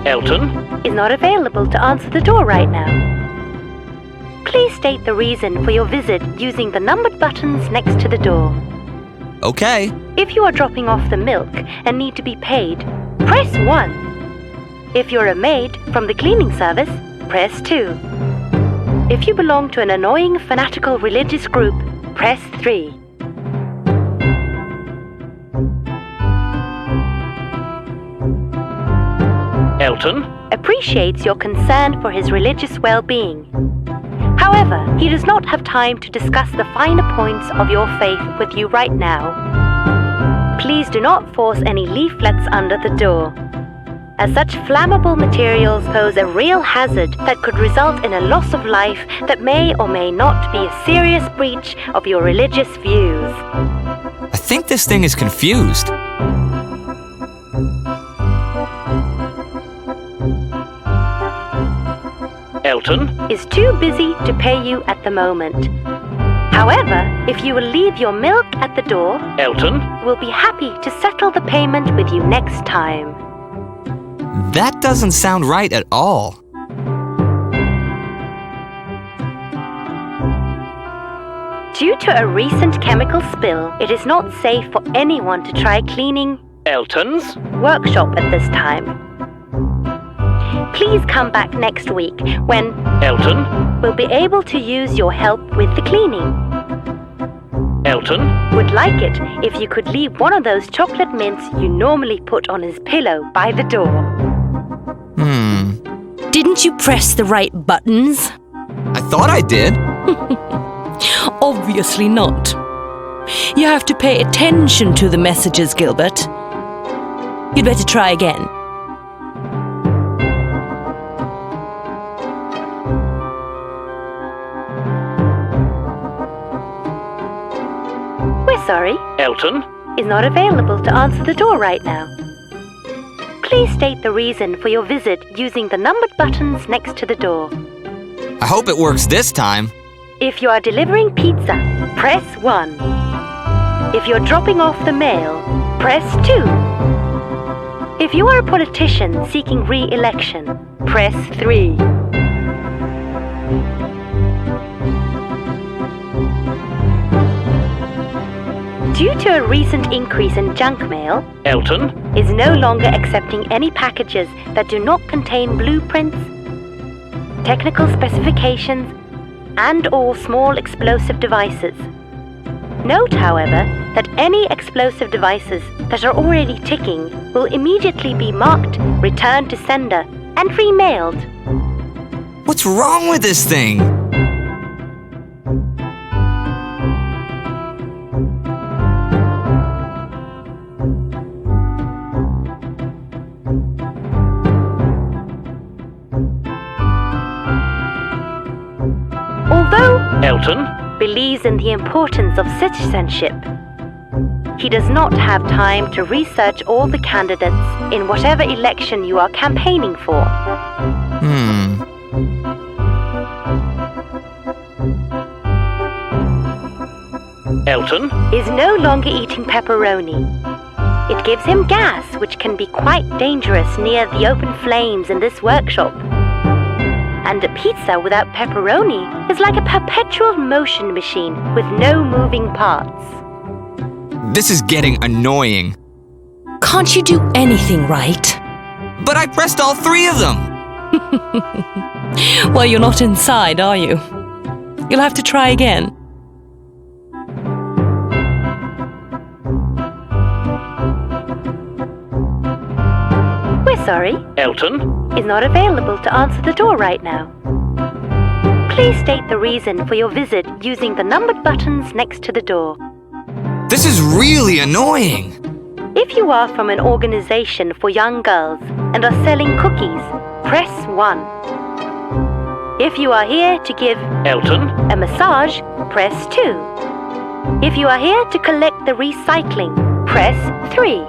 Elton is not available to answer the door right now. Please state the reason for your visit using the numbered buttons next to the door. Okay. If you are dropping off the milk and need to be paid, press 1. If you're a maid from the cleaning service, press 2. If you belong to an annoying fanatical religious group, press 3. Elton appreciates your concern for his religious well-being. However, he does not have time to discuss the finer points of your faith with you right now. Please do not force any leaflets under the door, as such flammable materials pose a real hazard that could result in a loss of life that may or may not be a serious breach of your religious views. I think this thing is confused. Elton is too busy to pay you at the moment. However, if you will leave your milk at the door, Elton will be happy to settle the payment with you next time. That doesn't sound right at all. Due to a recent chemical spill, it is not safe for anyone to try cleaning Elton's workshop at this time. Please come back next week when Elton will be able to use your help with the cleaning. Elton would like it if you could leave one of those chocolate mints you normally put on his pillow by the door. Didn't you press the right buttons? I thought I did. Obviously not. You have to pay attention to the messages, Gilbert. You'd better try again. We're sorry. Elton is not available to answer the door right now. Please state the reason for your visit using the numbered buttons next to the door. I hope it works this time. If you are delivering pizza, press 1. If you're dropping off the mail, press 2. If you are a politician seeking re-election, press 3. Due to a recent increase in junk mail, Elton is no longer accepting any packages that do not contain blueprints, technical specifications, and/or small explosive devices. Note, however, that any explosive devices that are already ticking will immediately be marked Return to Sender and remailed. What's wrong with this thing? Although Elton believes in the importance of citizenship, he does not have time to research all the candidates in whatever election you are campaigning for. Elton is no longer eating pepperoni. It gives him gas, which can be quite dangerous near the open flames in this workshop. And a pizza without pepperoni is like a perpetual motion machine with no moving parts. This is getting annoying. Can't you do anything right? But I pressed all 3 of them. Well, you're not inside, are you? You'll have to try again. We're sorry. Elton is not available to answer the door right now. Please state the reason for your visit using the numbered buttons next to the door. This is really annoying. If you are from an organization for young girls and are selling cookies, press 1. If you are here to give Elton a massage, press 2. If you are here to collect the recycling, press 3.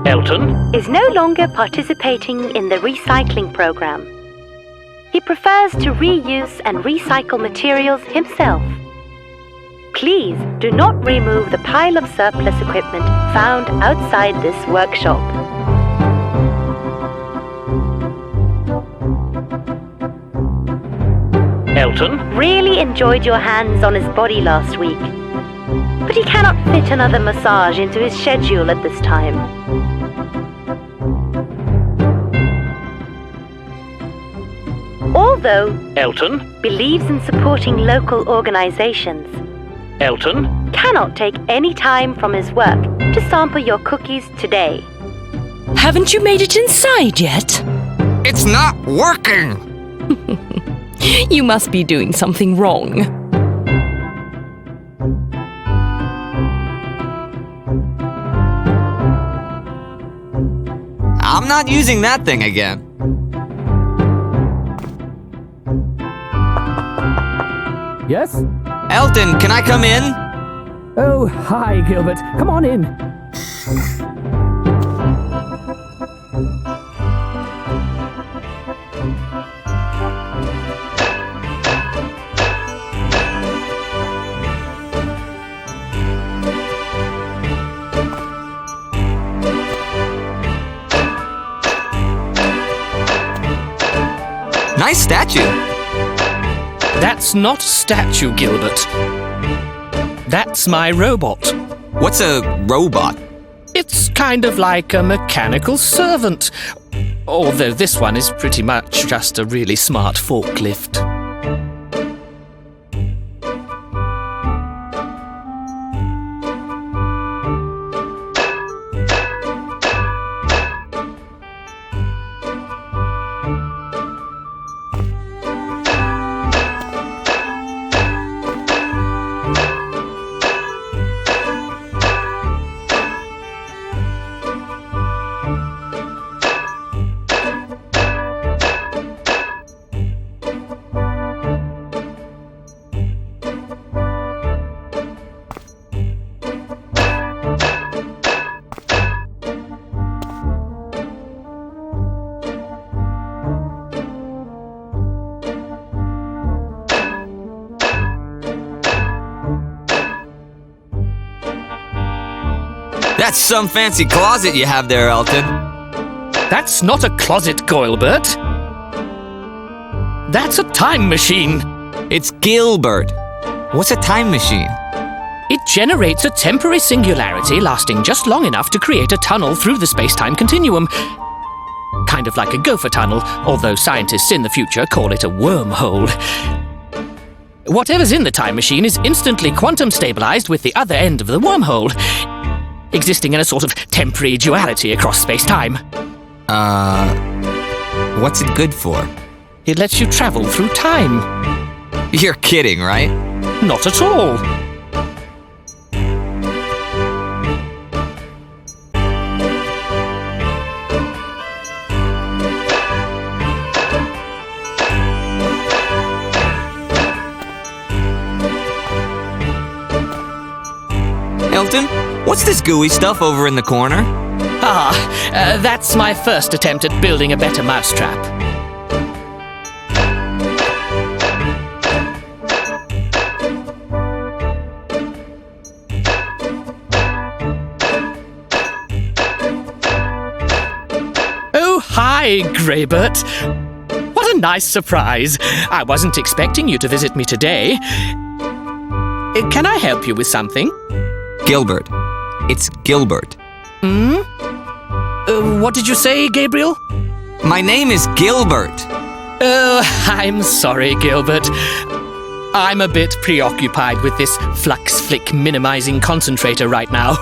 Elton is no longer participating in the recycling program. He prefers to reuse and recycle materials himself. Please do not remove the pile of surplus equipment found outside this workshop. Elton, Really enjoyed your hands on his body last week, but he cannot fit another massage into his schedule at this time. Although Elton, believes in supporting local organizations, Elton, cannot take any time from his work to sample your cookies today. Haven't you made it inside yet? It's not working! You must be doing something wrong. I'm not using that thing again. Yes? Elton, can I come in? Oh, hi, Gilbert. Come on in. Nice statue. That's not a statue, Gilbert. That's my robot. What's a robot? It's kind of like a mechanical servant. Although this one is pretty much just a really smart forklift. That's some fancy closet you have there, Elton. That's not a closet, Gilbert. That's a time machine. It's Gilbert. What's a time machine? It generates a temporary singularity lasting just long enough to create a tunnel through the space-time continuum. Kind of like a gopher tunnel, although scientists in the future call it a wormhole. Whatever's in the time machine is instantly quantum stabilized with the other end of the wormhole, existing in a sort of temporary duality across space-time. What's it good for? It lets you travel through time. You're kidding, right? Not at all. Elton, what's this gooey stuff over in the corner? That's my first attempt at building a better mousetrap. Oh, hi, Greybert. What a nice surprise. I wasn't expecting you to visit me today. Can I help you with something? Gilbert. It's Gilbert. What did you say, Gabriel? My name is Gilbert. Oh, I'm sorry, Gilbert. I'm a bit preoccupied with this flux flick minimizing concentrator right now.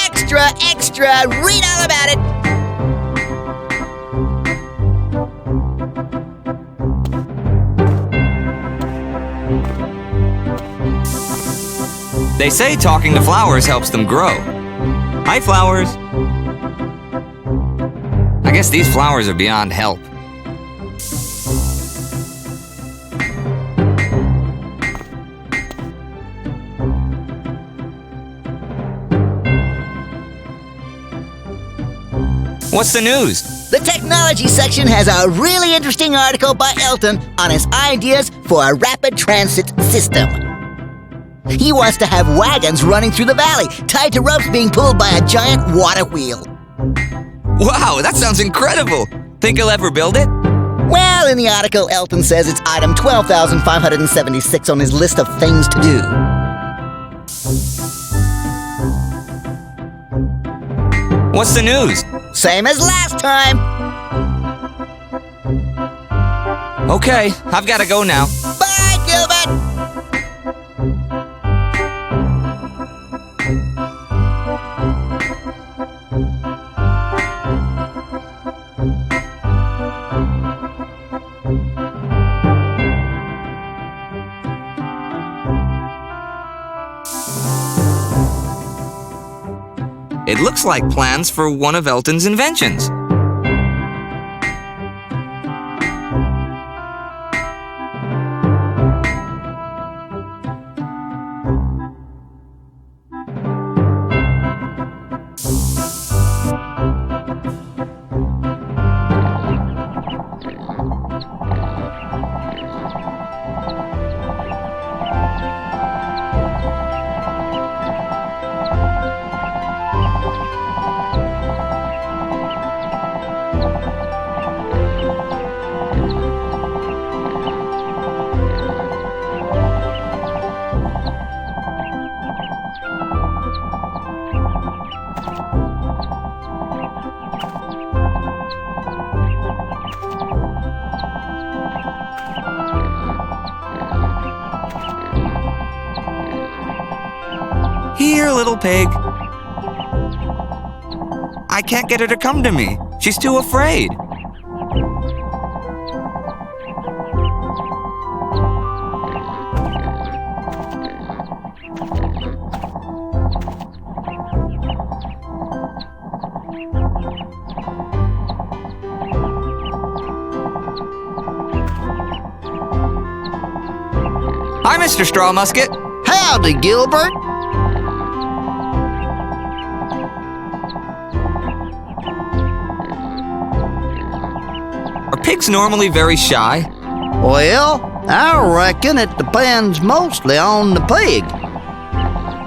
Extra, extra, read all about it. They say talking to flowers helps them grow. Hi, flowers. I guess these flowers are beyond help. What's the news? The technology section has a really interesting article by Elton on his ideas for a rapid transit system. He wants to have wagons running through the valley, tied to ropes being pulled by a giant water wheel. Wow, that sounds incredible. Think he'll ever build it? Well, in the article, Elton says it's item 12,576 on his list of things to do. What's the news? Same as last time. Okay, I've got to go now. Bye, Gilbert! It looks like plans for one of Elton's inventions. Here, little pig. I can't get her to come to me. She's too afraid. Hi, Mr. Straw Musket. Howdy, Gilbert. Are pigs normally very shy? Well, I reckon it depends mostly on the pig.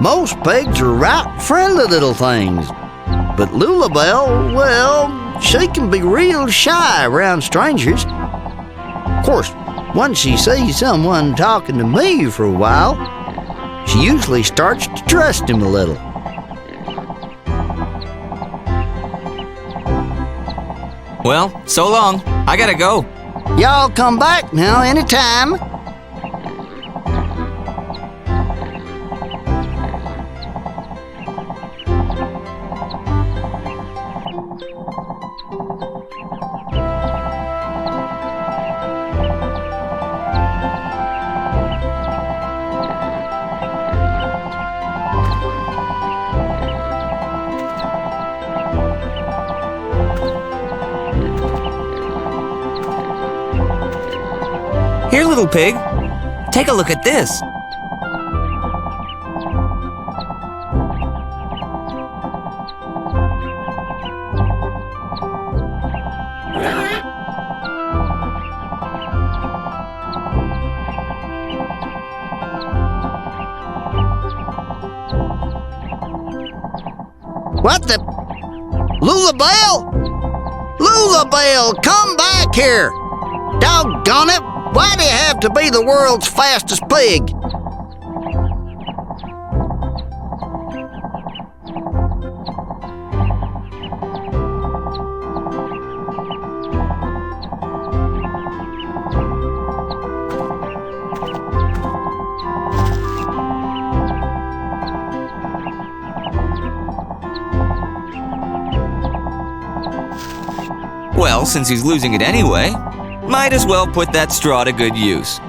Most pigs are right friendly little things. But Lulabelle, well, she can be real shy around strangers. Of course, once she sees someone talking to me for a while, she usually starts to trust him a little. Well, so long. I gotta go. Y'all come back now anytime. Here, little pig. Take a look at this. What the? Lulabelle? Lulabelle, come back here! Doggone it! Why do you have to be the world's fastest pig? Well, since he's losing it anyway, might as well put that straw to good use.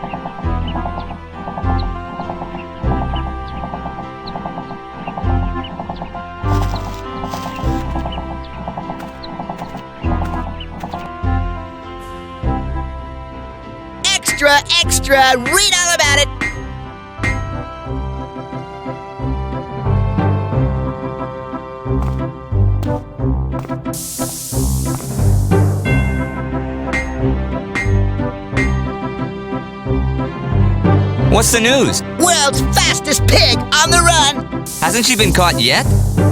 Extra, extra, read all about it. What's the news? World's fastest pig on the run! Hasn't she been caught yet?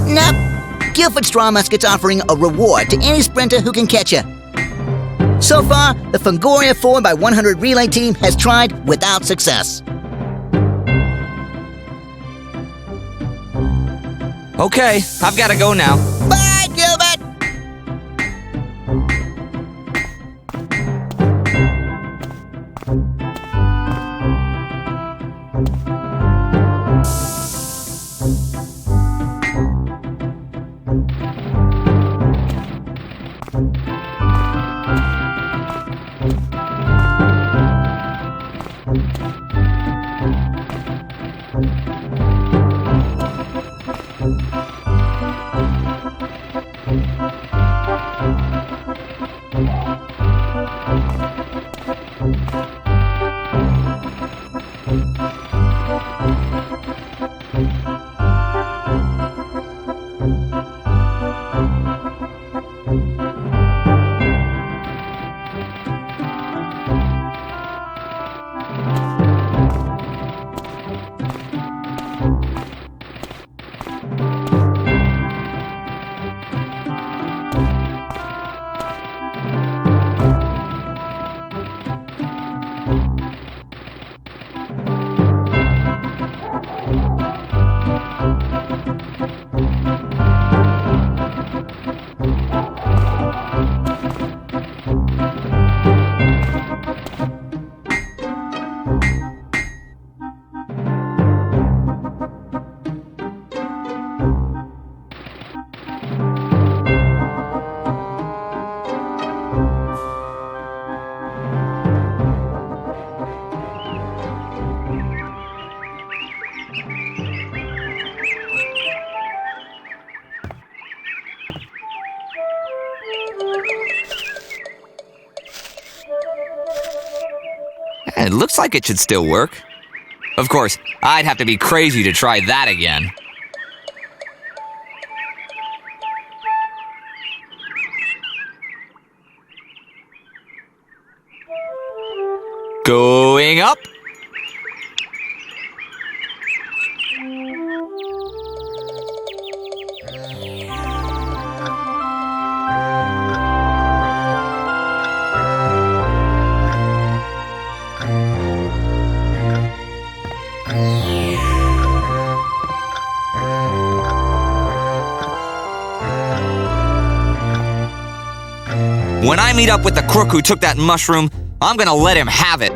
Nope. Guilford Straw Musket's offering a reward to any sprinter who can catch her. So far, the Phungoria 4x100 relay team has tried without success. Okay, I've got to go now. Bye, Gilbert! It looks like it should still work. Of course, I'd have to be crazy to try that again. Going up. When I meet up with the crook who took that mushroom, I'm gonna let him have it.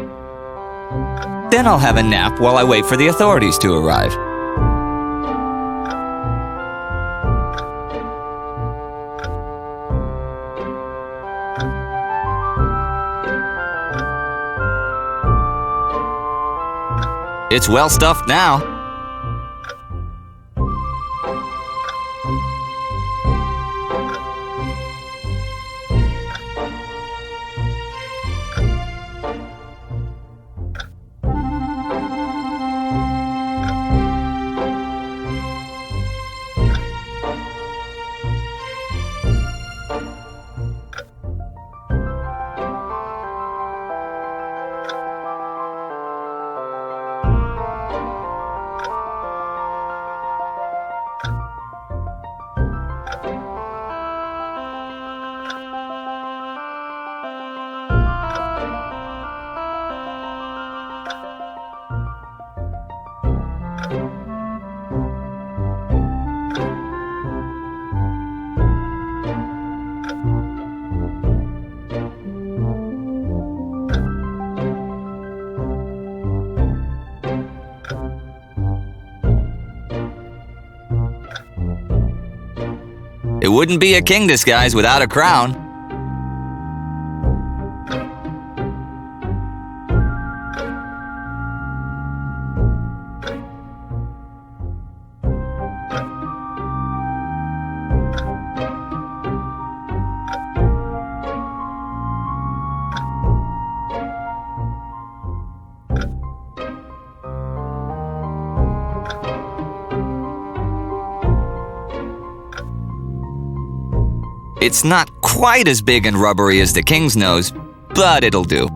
Then I'll have a nap while I wait for the authorities to arrive. It's well stuffed now. It wouldn't be a king disguise without a crown. It's not quite as big and rubbery as the king's nose, but it'll do.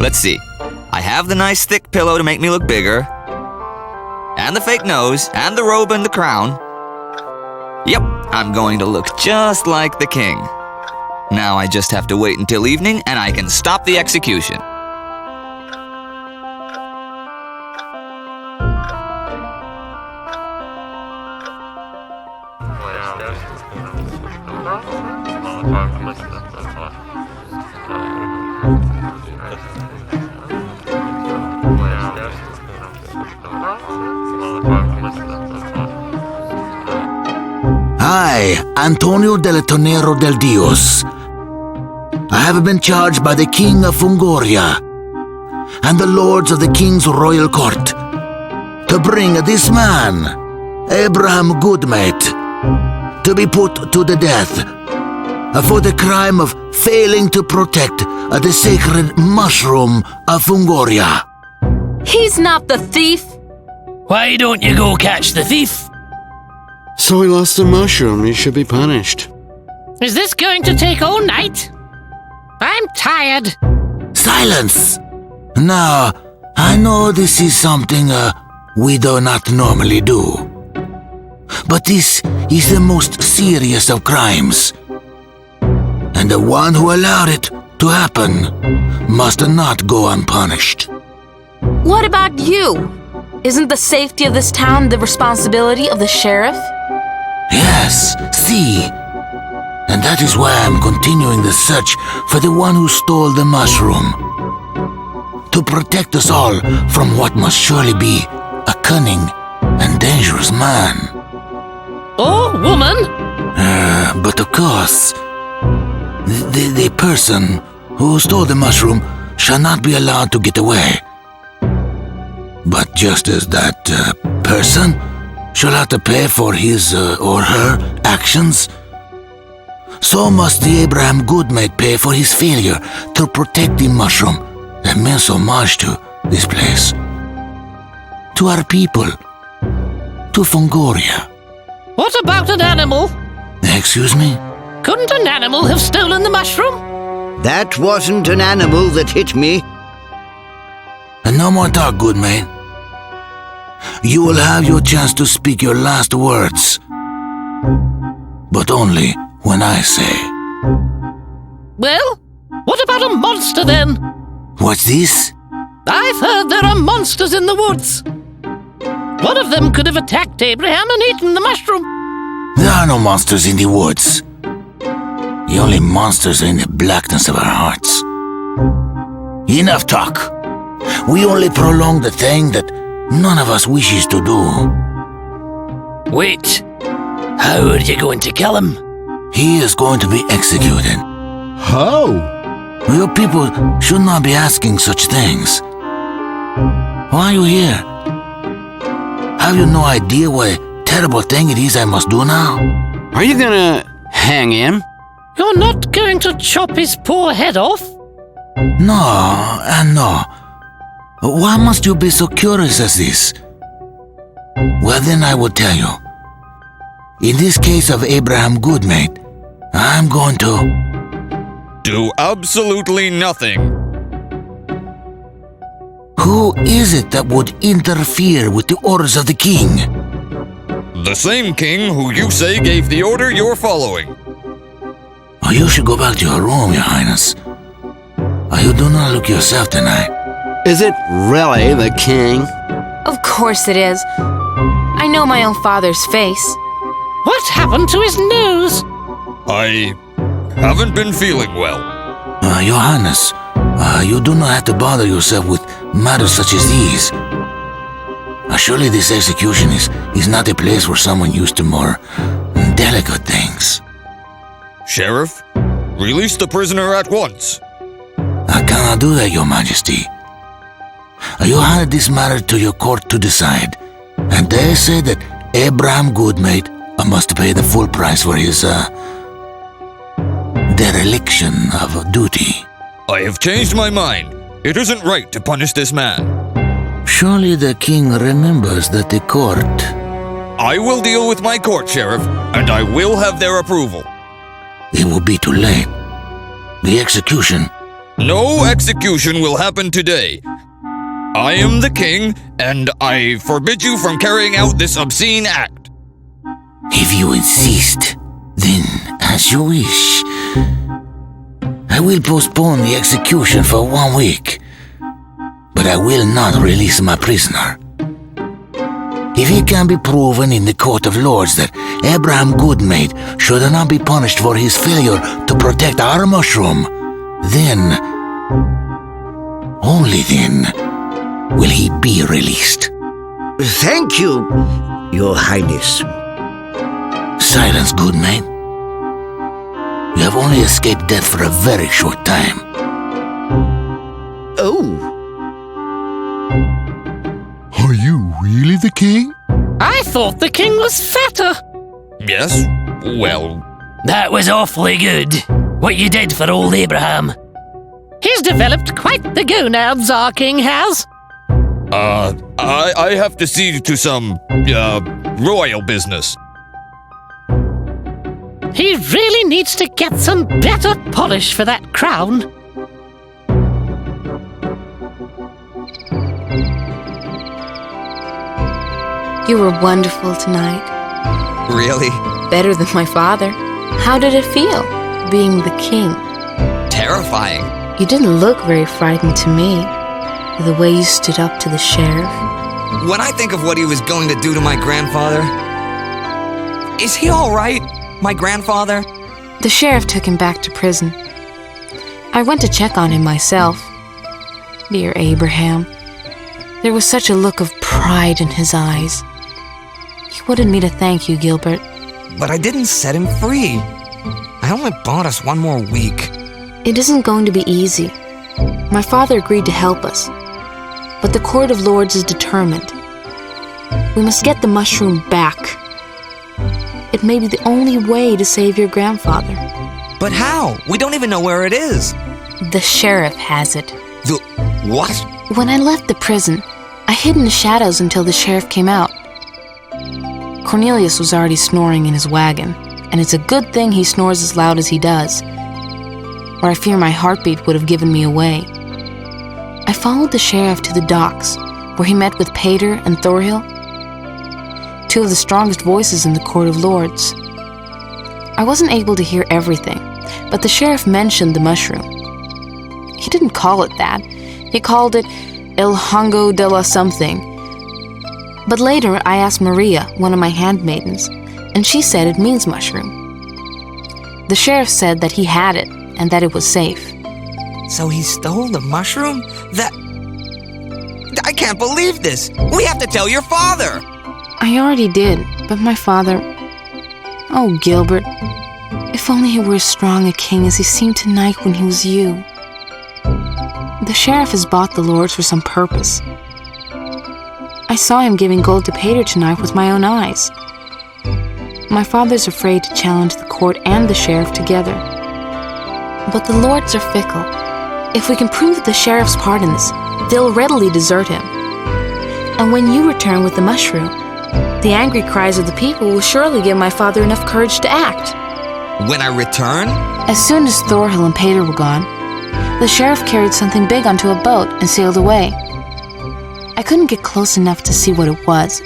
Let's see. I have the nice thick pillow to make me look bigger, and the fake nose, and the robe and the crown. Yep, I'm going to look just like the king. Now I just have to wait until evening and I can stop the execution. I, Antonio del Tonero del Dios, I have been charged by the King of Phungoria and the lords of the King's royal court to bring this man, Abraham Goodmate, to be put to the death for the crime of failing to protect the sacred mushroom of Phungoria. He's not the thief. Why don't you go catch the thief? So he lost the mushroom. He should be punished. Is this going to take all night? I'm tired. Silence! Now, I know this is something we do not normally do. But this is the most serious of crimes. And the one who allowed it to happen must not go unpunished. What about you? Isn't the safety of this town the responsibility of the sheriff? Yes, see. And that is why I'm continuing the search for the one who stole the mushroom. To protect us all from what must surely be a cunning and dangerous man. Or woman? But of course, the person who stole the mushroom shall not be allowed to get away. But just as that person shall have to pay for his or her actions, so must the Abraham Goodmate pay for his failure to protect the mushroom that meant so much to this place, to our people, to Phungoria. What about an animal? Excuse me? Couldn't an animal have stolen the mushroom? That wasn't an animal that hit me. And no more talk, Goodmate. You will have your chance to speak your last words, but only when I say. Well, what about a monster then? What's this? I've heard there are monsters in the woods. One of them could have attacked Abraham and eaten the mushroom. There are no monsters in the woods. The only monsters are in the blackness of our hearts. Enough talk. We only prolong the thing that none of us wishes to do. Wait. How are you going to kill him? He is going to be executed. How? Your people should not be asking such things. Why are you here? Have you no idea what a terrible thing it is I must do now? Are you gonna hang him? You're not going to chop his poor head off? No, and no. Why must you be so curious as this? Well, then I will tell you. In this case of Abraham Goodmate, I'm going to... Do absolutely nothing. Who is it that would interfere with the orders of the king? The same king who you say gave the order you're following. Oh, you should go back to your room, Your Highness. You do not look yourself tonight. Is it really the king? Of course it is. I know my own father's face. What happened to his nose? I haven't been feeling well. Your Highness, you do not have to bother yourself with matters such as these. Surely this execution is not a place for someone used to more delicate things. Sheriff, release the prisoner at once. I cannot do that, Your Majesty. You handed this matter to your court to decide, and they say that Abraham Goodmate must pay the full price for his dereliction of duty. I have changed my mind. It isn't right to punish this man. Surely the king remembers that the court... I will deal with my court, Sheriff, and I will have their approval. It will be too late. The execution No execution will happen today. I am the king, and I forbid you from carrying out this obscene act. If you insist, then as you wish. I will postpone the execution for 1 week, but I will not release my prisoner. If it can be proven in the Court of Lords that Abraham Goodmate should not be punished for his failure to protect our mushroom, then, only then, will he be released. Thank you, Your Highness. Silence, Goodmate. You have only escaped death for a very short time. Oh. Are you really the king? I thought the king was fatter. Yes? Well, That was awfully good. What you did for old Abraham. He's developed quite the gonads, our king has. I have to see to some, royal business. He really needs to get some better polish for that crown. You were wonderful tonight. Really? Better than my father. How did it feel, being the king? Terrifying. You didn't look very frightened to me, the way you stood up to the sheriff. When I think of what he was going to do to my grandfather... Is he all right, my grandfather? The sheriff took him back to prison. I went to check on him myself. Dear Abraham. There was such a look of pride in his eyes. He wanted me to thank you, Gilbert. But I didn't set him free. I only bought us 1 more week. It isn't going to be easy. My father agreed to help us, but the Court of Lords is determined. We must get the mushroom back. It may be the only way to save your grandfather. But how? We don't even know where it is. The sheriff has it. The what? When I left the prison, I hid in the shadows until the sheriff came out. Cornelius was already snoring in his wagon, and it's a good thing he snores as loud as he does, or I fear my heartbeat would have given me away. I followed the sheriff to the docks, where he met with Pater and Thorhill, 2 of the strongest voices in the Court of Lords. I wasn't able to hear everything, but the sheriff mentioned the mushroom. He didn't call it that. He called it El Hongo de la something. But later I asked Maria, one of my handmaidens, and she said it means mushroom. The sheriff said that he had it and that it was safe. So he stole the mushroom? I can't believe this! We have to tell your father! I already did, but my father... Oh, Gilbert, if only he were as strong a king as he seemed tonight when he was you. The sheriff has bought the lords for some purpose. I saw him giving gold to Pater tonight with my own eyes. My father's afraid to challenge the court and the sheriff together. But the lords are fickle. If we can prove the sheriff's part in this, they'll readily desert him. And when you return with the mushroom, the angry cries of the people will surely give my father enough courage to act. When I return? As soon as Thorhill and Pater were gone, the sheriff carried something big onto a boat and sailed away. I couldn't get close enough to see what it was,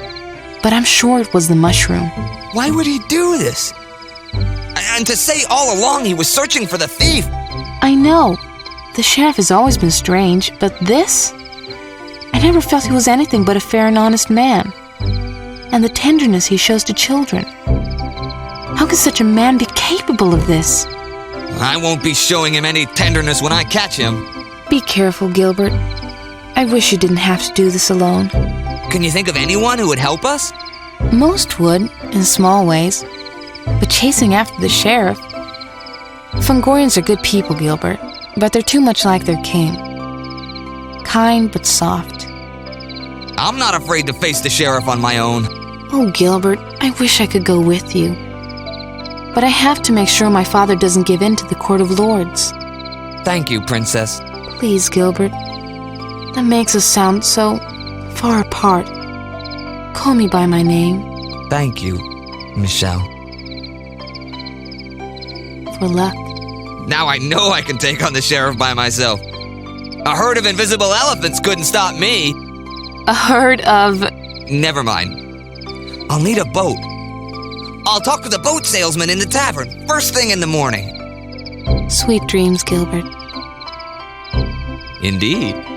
but I'm sure it was the mushroom. Why would he do this? And to say all along he was searching for the thief! I know. The sheriff has always been strange, but this? I never felt he was anything but a fair and honest man. And the tenderness he shows to children. How could such a man be capable of this? I won't be showing him any tenderness when I catch him. Be careful, Gilbert. I wish you didn't have to do this alone. Can you think of anyone who would help us? Most would, in small ways. But chasing after the sheriff... Phungorians are good people, Gilbert, but they're too much like their king. Kind but soft. I'm not afraid to face the sheriff on my own. Oh, Gilbert, I wish I could go with you. But I have to make sure my father doesn't give in to the Court of Lords. Thank you, Princess. Please, Gilbert. That makes us sound so far apart. Call me by my name. Thank you, Michelle. For luck. Now I know I can take on the sheriff by myself. A herd of invisible elephants couldn't stop me. A herd of... Never mind. I'll need a boat. I'll talk to the boat salesman in the tavern first thing in the morning. Sweet dreams, Gilbert. Indeed.